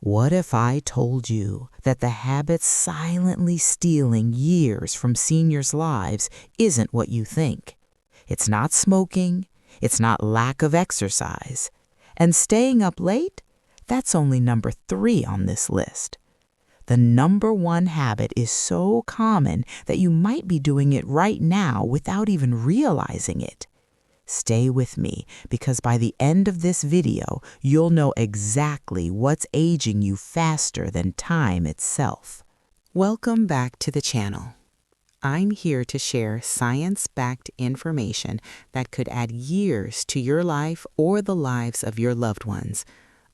What if I told you that the habit silently stealing years from seniors' lives isn't what you think? It's not smoking, it's not lack of exercise. And staying up late? That's only number 3 on this list. The number 1 habit is so common that you might be doing it right now without even realizing it. Stay with me, because by the end of this video, you'll know exactly what's aging you faster than time itself. Welcome back to the channel. I'm here to share science-backed information that could add years to your life or the lives of your loved ones.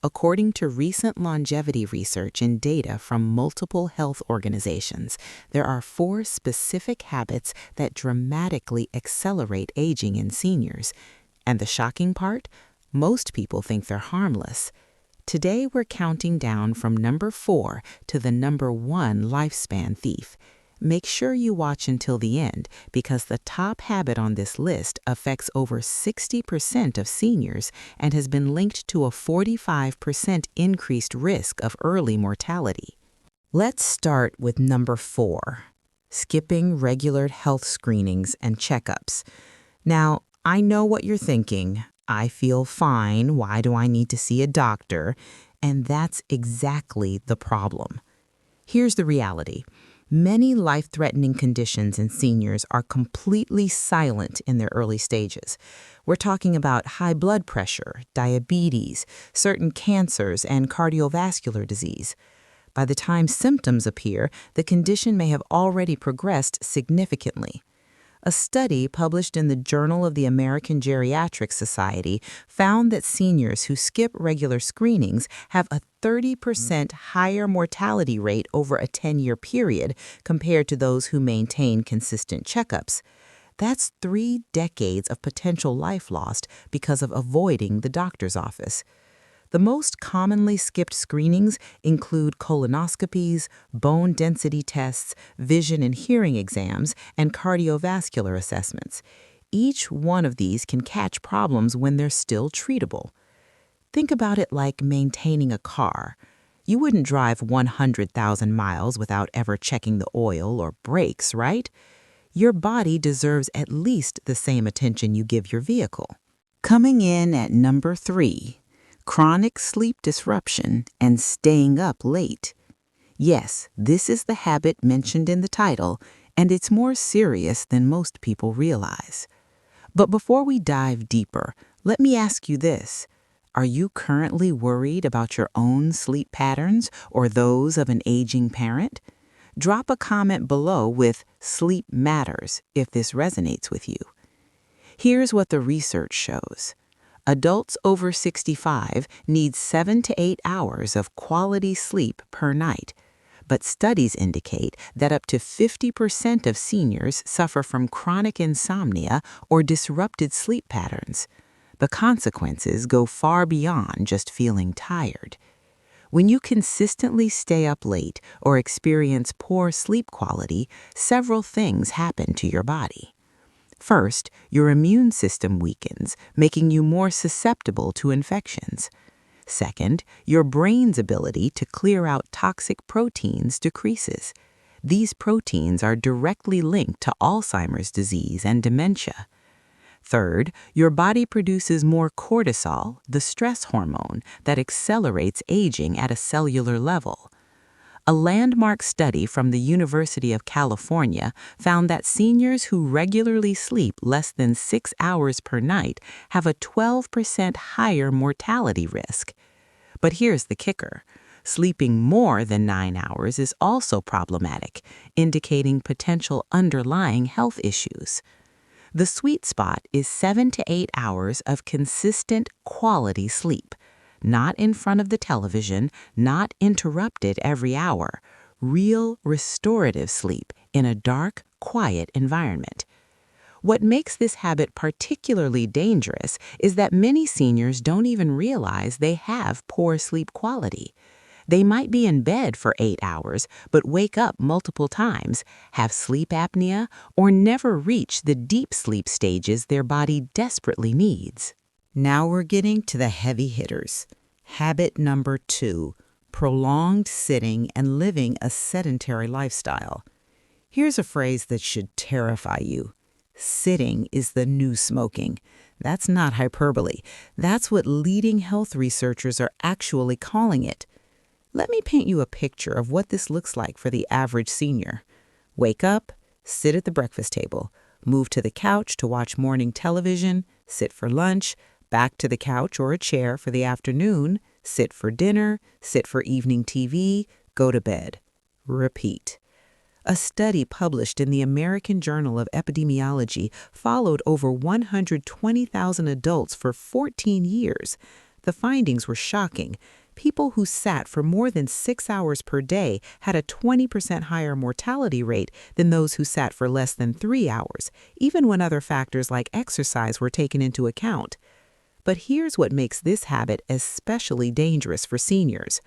According to recent longevity research and data from multiple health organizations, there are 4 specific habits that dramatically accelerate aging in seniors. And the shocking part? Most people think they're harmless. Today, we're counting down from number 4 to the number 1 lifespan thief. Make sure you watch until the end, because the top habit on this list affects over 60% of seniors and has been linked to a 45% increased risk of early mortality. Let's start with number 4, skipping regular health screenings and checkups. Now, I know what you're thinking. I feel fine. Why do I need to see a doctor? And that's exactly the problem. Here's the reality. Many life-threatening conditions in seniors are completely silent in their early stages. We're talking about high blood pressure, diabetes, certain cancers, and cardiovascular disease. By the time symptoms appear, the condition may have already progressed significantly. A study published in the Journal of the American Geriatric Society found that seniors who skip regular screenings have a 30% higher mortality rate over a 10-year period compared to those who maintain consistent checkups. That's 3 decades of potential life lost because of avoiding the doctor's office. The most commonly skipped screenings include colonoscopies, bone density tests, vision and hearing exams, and cardiovascular assessments. Each one of these can catch problems when they're still treatable. Think about it like maintaining a car. You wouldn't drive 100,000 miles without ever checking the oil or brakes, right? Your body deserves at least the same attention you give your vehicle. Coming in at number 3. Chronic sleep disruption and staying up late. Yes, this is the habit mentioned in the title, and it's more serious than most people realize. But before we dive deeper, let me ask you this. Are you currently worried about your own sleep patterns or those of an aging parent? Drop a comment below with "Sleep matters" if this resonates with you. Here's what the research shows. Adults over 65 need 7 to 8 hours of quality sleep per night. But studies indicate that up to 50% of seniors suffer from chronic insomnia or disrupted sleep patterns. The consequences go far beyond just feeling tired. When you consistently stay up late or experience poor sleep quality, several things happen to your body. First, your immune system weakens, making you more susceptible to infections. Second, your brain's ability to clear out toxic proteins decreases. These proteins are directly linked to Alzheimer's disease and dementia. Third, your body produces more cortisol, the stress hormone that accelerates aging at a cellular level. A landmark study from the University of California found that seniors who regularly sleep less than 6 hours per night have a 12% higher mortality risk. But here's the kicker. Sleeping more than 9 hours is also problematic, indicating potential underlying health issues. The sweet spot is 7 to 8 hours of consistent quality sleep. Not in front of the television, not interrupted every hour. Real restorative sleep in a dark, quiet environment. What makes this habit particularly dangerous is that many seniors don't even realize they have poor sleep quality. They might be in bed for 8 hours, but wake up multiple times, have sleep apnea, or never reach the deep sleep stages their body desperately needs. Now we're getting to the heavy hitters. Habit number 2, prolonged sitting and living a sedentary lifestyle. Here's a phrase that should terrify you. Sitting is the new smoking. That's not hyperbole. That's what leading health researchers are actually calling it. Let me paint you a picture of what this looks like for the average senior. Wake up, sit at the breakfast table, move to the couch to watch morning television, sit for lunch, back to the couch or a chair for the afternoon, sit for dinner, sit for evening TV, go to bed. Repeat. A study published in the American Journal of Epidemiology followed over 120,000 adults for 14 years. The findings were shocking. People who sat for more than 6 hours per day had a 20% higher mortality rate than those who sat for less than 3 hours, even when other factors like exercise were taken into account. But here's what makes this habit especially dangerous for seniors.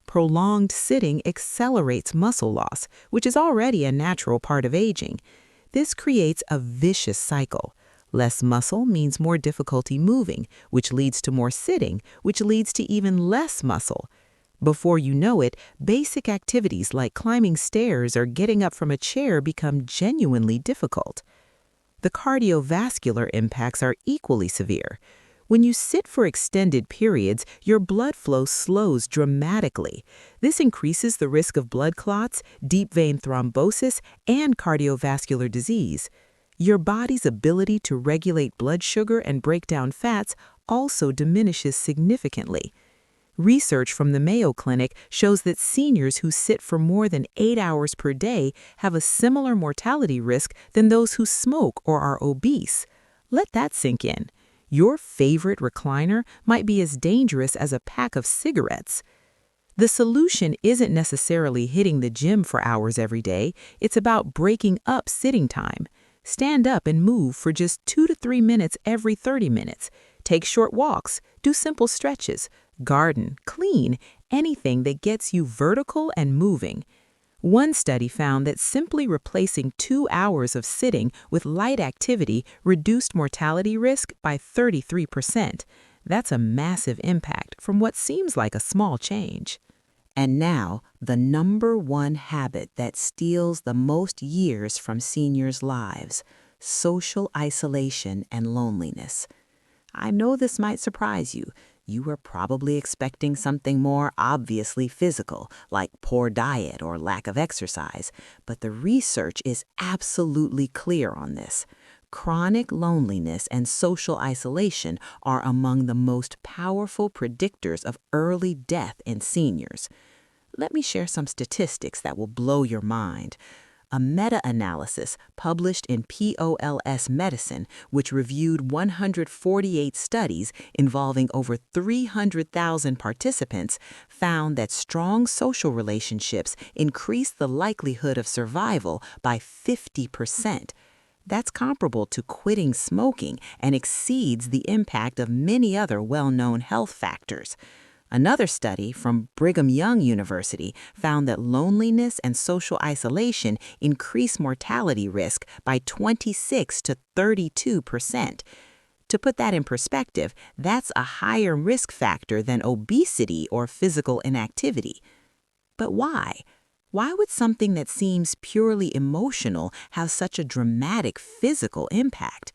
Prolonged sitting accelerates muscle loss, which is already a natural part of aging. This creates a vicious cycle. Less muscle means more difficulty moving, which leads to more sitting, which leads to even less muscle. Before you know it, basic activities like climbing stairs or getting up from a chair become genuinely difficult. The cardiovascular impacts are equally severe. When you sit for extended periods, your blood flow slows dramatically. This increases the risk of blood clots, deep vein thrombosis, and cardiovascular disease. Your body's ability to regulate blood sugar and break down fats also diminishes significantly. Research from the Mayo Clinic shows that seniors who sit for more than 8 hours per day have a similar mortality risk than those who smoke or are obese. Let that sink in. Your favorite recliner might be as dangerous as a pack of cigarettes. The solution isn't necessarily hitting the gym for hours every day. It's about breaking up sitting time. Stand up and move for just 2 to 3 minutes every 30 minutes. Take short walks, do simple stretches, garden, clean, anything that gets you vertical and moving. One study found that simply replacing 2 hours of sitting with light activity reduced mortality risk by 33%. That's a massive impact from what seems like a small change. And now, the number one habit that steals the most years from seniors' lives: social isolation and loneliness. I know this might surprise you. You were probably expecting something more obviously physical, like poor diet or lack of exercise, but the research is absolutely clear on this. Chronic loneliness and social isolation are among the most powerful predictors of early death in seniors. Let me share some statistics that will blow your mind. A meta-analysis published in POLS Medicine, which reviewed 148 studies involving over 300,000 participants, found that strong social relationships increase the likelihood of survival by 50%. That's comparable to quitting smoking and exceeds the impact of many other well-known health factors. Another study from Brigham Young University found that loneliness and social isolation increase mortality risk by 26 to 32%. To put that in perspective, that's a higher risk factor than obesity or physical inactivity. But why? Why would something that seems purely emotional have such a dramatic physical impact?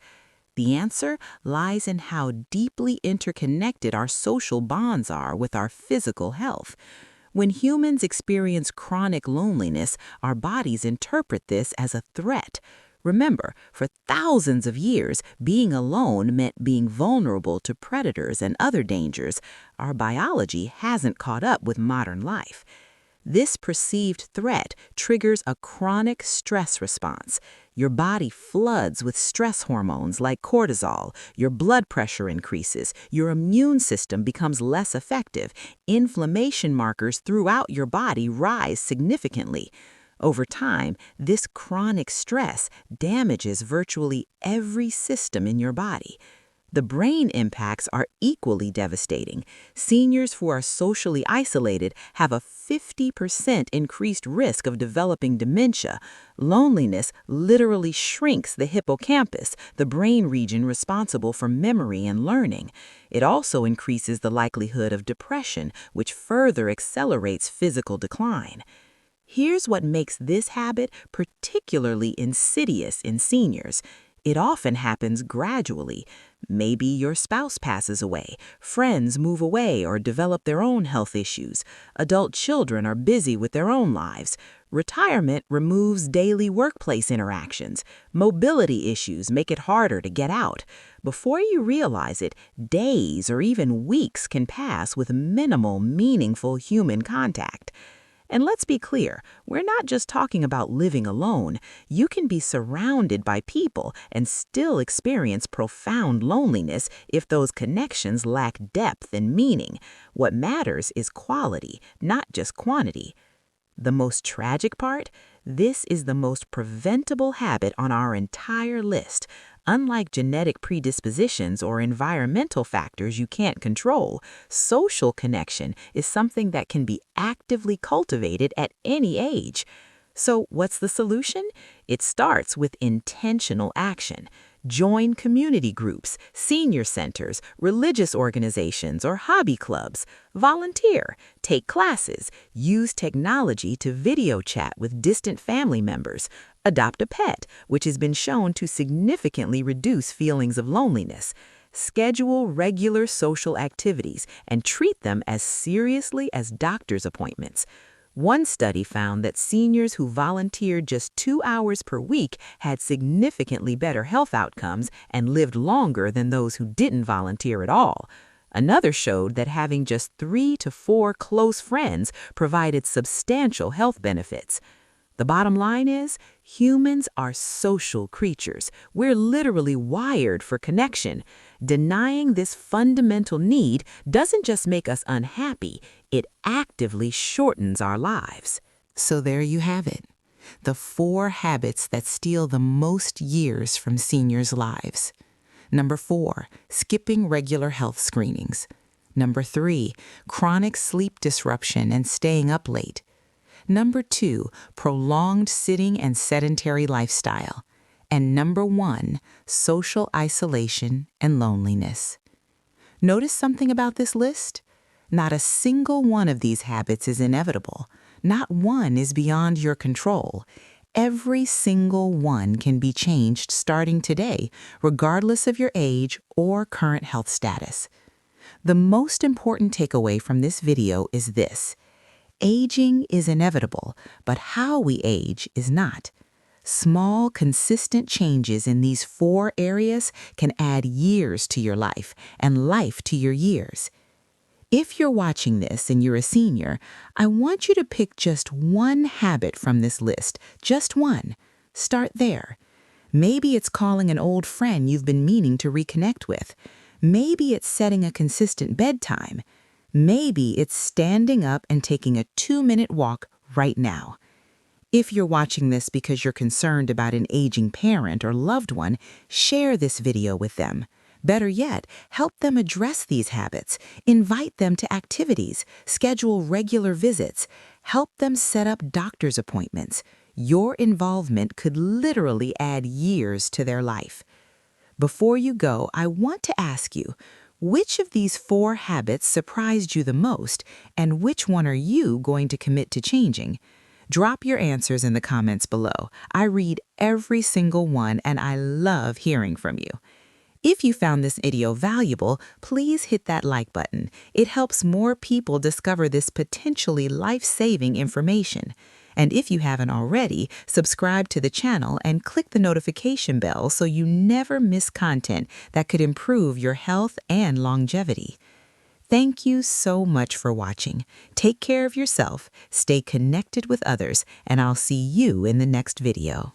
The answer lies in how deeply interconnected our social bonds are with our physical health. When humans experience chronic loneliness, our bodies interpret this as a threat. Remember, for thousands of years, being alone meant being vulnerable to predators and other dangers. Our biology hasn't caught up with modern life. This perceived threat triggers a chronic stress response. Your body floods with stress hormones like cortisol, your blood pressure increases, your immune system becomes less effective, inflammation markers throughout your body rise significantly. Over time, this chronic stress damages virtually every system in your body. The brain impacts are equally devastating. Seniors who are socially isolated have a 50% increased risk of developing dementia. Loneliness literally shrinks the hippocampus, the brain region responsible for memory and learning. It also increases the likelihood of depression, which further accelerates physical decline. Here's what makes this habit particularly insidious in seniors. It often happens gradually. Maybe your spouse passes away, friends move away or develop their own health issues, adult children are busy with their own lives, retirement removes daily workplace interactions, mobility issues make it harder to get out. Before you realize it, days or even weeks can pass with minimal, meaningful human contact. And let's be clear, we're not just talking about living alone. You can be surrounded by people and still experience profound loneliness if those connections lack depth and meaning. What matters is quality, not just quantity. The most tragic part? This is the most preventable habit on our entire list. Unlike genetic predispositions or environmental factors you can't control, social connection is something that can be actively cultivated at any age. So what's the solution? It starts with intentional action. Join community groups, senior centers, religious organizations, or hobby clubs. Volunteer, take classes, use technology to video chat with distant family members. Adopt a pet, which has been shown to significantly reduce feelings of loneliness. Schedule regular social activities and treat them as seriously as doctor's appointments. One study found that seniors who volunteered just 2 hours per week had significantly better health outcomes and lived longer than those who didn't volunteer at all. Another showed that having just 3 to 4 close friends provided substantial health benefits. The bottom line is, humans are social creatures. We're literally wired for connection. Denying this fundamental need doesn't just make us unhappy, it actively shortens our lives. So there you have it. The 4 habits that steal the most years from seniors' lives. Number 4, skipping regular health screenings. Number 3, chronic sleep disruption and staying up late. Number 2, prolonged sitting and sedentary lifestyle. And number 1, social isolation and loneliness. Notice something about this list? Not a single one of these habits is inevitable. Not one is beyond your control. Every single one can be changed starting today, regardless of your age or current health status. The most important takeaway from this video is this. Aging is inevitable, but how we age is not. Small, consistent changes in these 4 areas can add years to your life and life to your years. If you're watching this and you're a senior, I want you to pick just one habit from this list, just one. Start there. Maybe it's calling an old friend you've been meaning to reconnect with. Maybe it's setting a consistent bedtime. Maybe it's standing up and taking a 2-minute walk right now. If you're watching this because you're concerned about an aging parent or loved one, share this video with them. Better yet, help them address these habits. Invite them to activities. Schedule regular visits. Help them set up doctor's appointments. Your involvement could literally add years to their life. Before you go, I want to ask you, which of these 4 habits surprised you the most, and which one are you going to commit to changing? Drop your answers in the comments below. I read every single one, and I love hearing from you. If you found this video valuable, please hit that like button. It helps more people discover this potentially life-saving information. And if you haven't already, subscribe to the channel and click the notification bell so you never miss content that could improve your health and longevity. Thank you so much for watching. Take care of yourself, stay connected with others, and I'll see you in the next video.